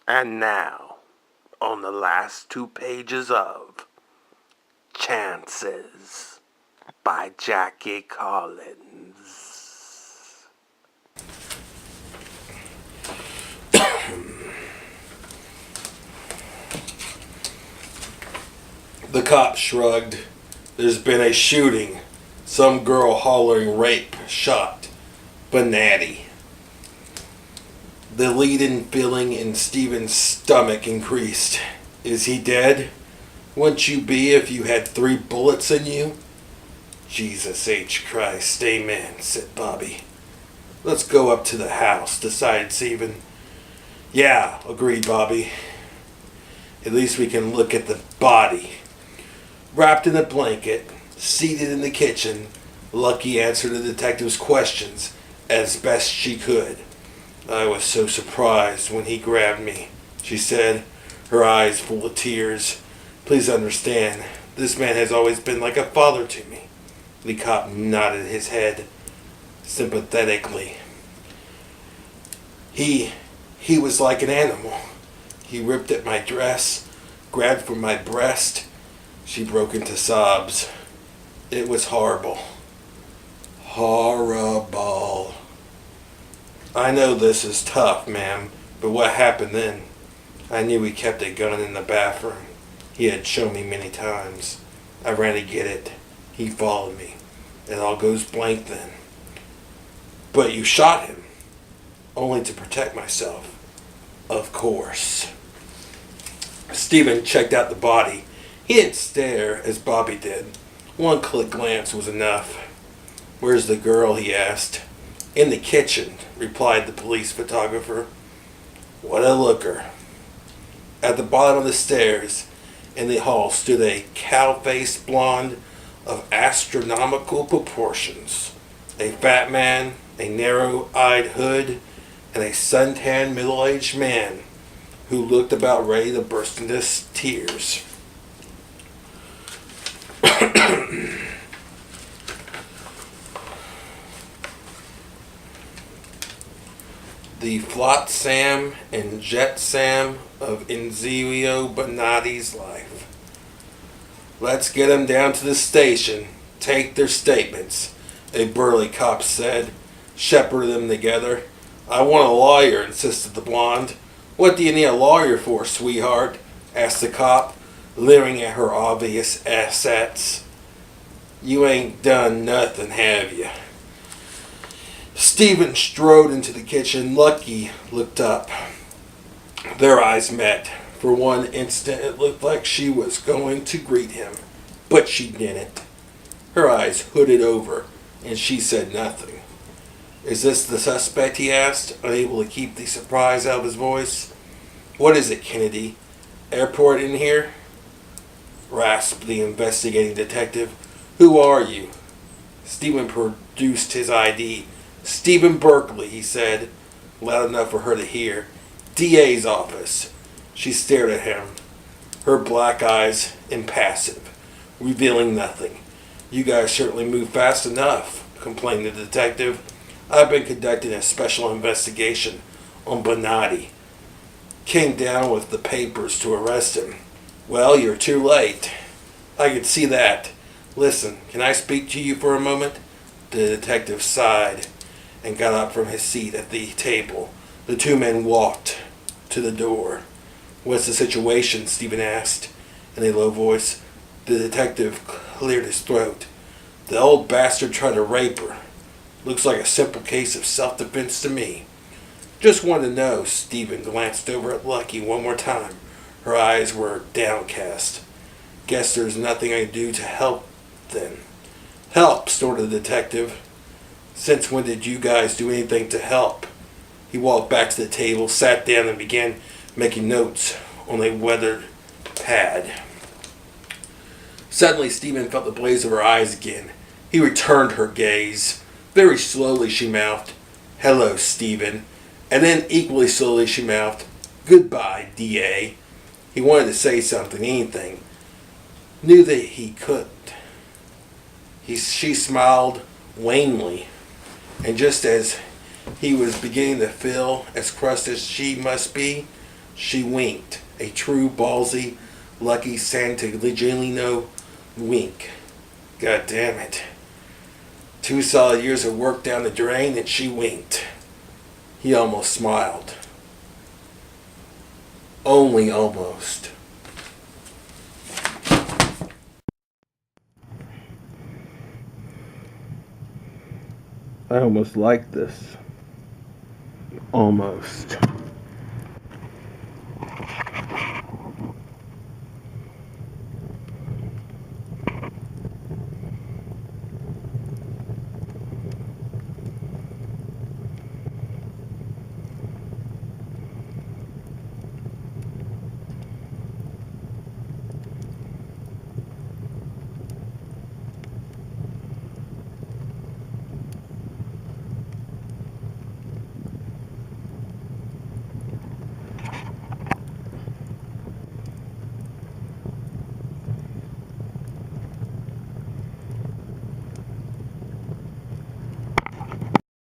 And now, on the last 2 pages of Chances by Jackie Collins. The cop shrugged. There's been a shooting. Some girl hollering rape, shot. Banatty. The leaden feeling in Stephen's stomach increased. Is he dead? Wouldn't you be if you had 3 bullets in you? Jesus H. Christ, amen, said Bobby. Let's go up to the house, decided Stephen. Yeah, agreed Bobby. At least we can look at the body. Wrapped in a blanket, seated in the kitchen, Lucky answered the detective's questions as best she could. I was so surprised when he grabbed me, she said, her eyes full of tears. Please understand, this man has always been like a father to me. The cop nodded his head sympathetically. He was like an animal. He ripped at my dress, grabbed for my breast. She broke into sobs. It was horrible. Horrible. I know this is tough, ma'am, but what happened then? I knew he kept a gun in the bathroom. He had shown me many times. I ran to get it. He followed me. It all goes blank then. But you shot him. Only to protect myself. Of course. Stephen checked out the body. He didn't stare as Bobby did. One quick glance was enough. Where's the girl? He asked. In the kitchen, replied the police photographer. What a looker. At the bottom of the stairs in the hall stood a cow-faced blonde of astronomical proportions. A fat man, a narrow-eyed hood, and a suntanned middle-aged man who looked about ready to burst into tears. The flotsam and jetsam of Enzio Bonatti's life. Let's get them down to the station. Take their statements, a burly cop said, shepherded them together. I want a lawyer, insisted the blonde. What do you need a lawyer for, sweetheart? Asked the cop, leering at her obvious assets. You ain't done nothing, have you? Stephen strode into the kitchen. Lucky looked up. Their eyes met. For one instant it looked like she was going to greet him, but she didn't. Her eyes hooded over, and she said nothing. Is this the suspect? He asked, unable to keep the surprise out of his voice. What is it, Kennedy? Airport in here? Rasped the investigating detective. Who are you? Stephen produced his ID. Stephen Berkeley, he said, loud enough for her to hear. DA's office. She stared at him, her black eyes impassive, revealing nothing. You guys certainly move fast enough, complained the detective. I've been conducting a special investigation on Bonatti. Came down with the papers to arrest him. Well, you're too late. I could see that. Listen, can I speak to you for a moment? The detective sighed and got up from his seat at the table. The two men walked to the door. What's the situation? Stephen asked in a low voice. The detective cleared his throat. The old bastard tried to rape her. Looks like a simple case of self-defense to me. Just wanted to know. Stephen glanced over at Lucky one more time. Her eyes were downcast. Guess there's nothing I can do to help then. Help, snorted the detective. Since when did you guys do anything to help? He walked back to the table, sat down, and began making notes on a weathered pad. Suddenly, Stephen felt the blaze of her eyes again. He returned her gaze. Very slowly, she mouthed, Hello, Stephen. And then, equally slowly, she mouthed, Goodbye, D.A. He wanted to say something, anything. Knew that he couldn't. She smiled wanly, and just as he was beginning to feel as crushed as she must be, She winked. A true ballsy, lucky Sant'Angelino wink. God damn it. 2 solid years of work down the drain and she winked. He almost smiled. Only almost. I almost like this. Almost.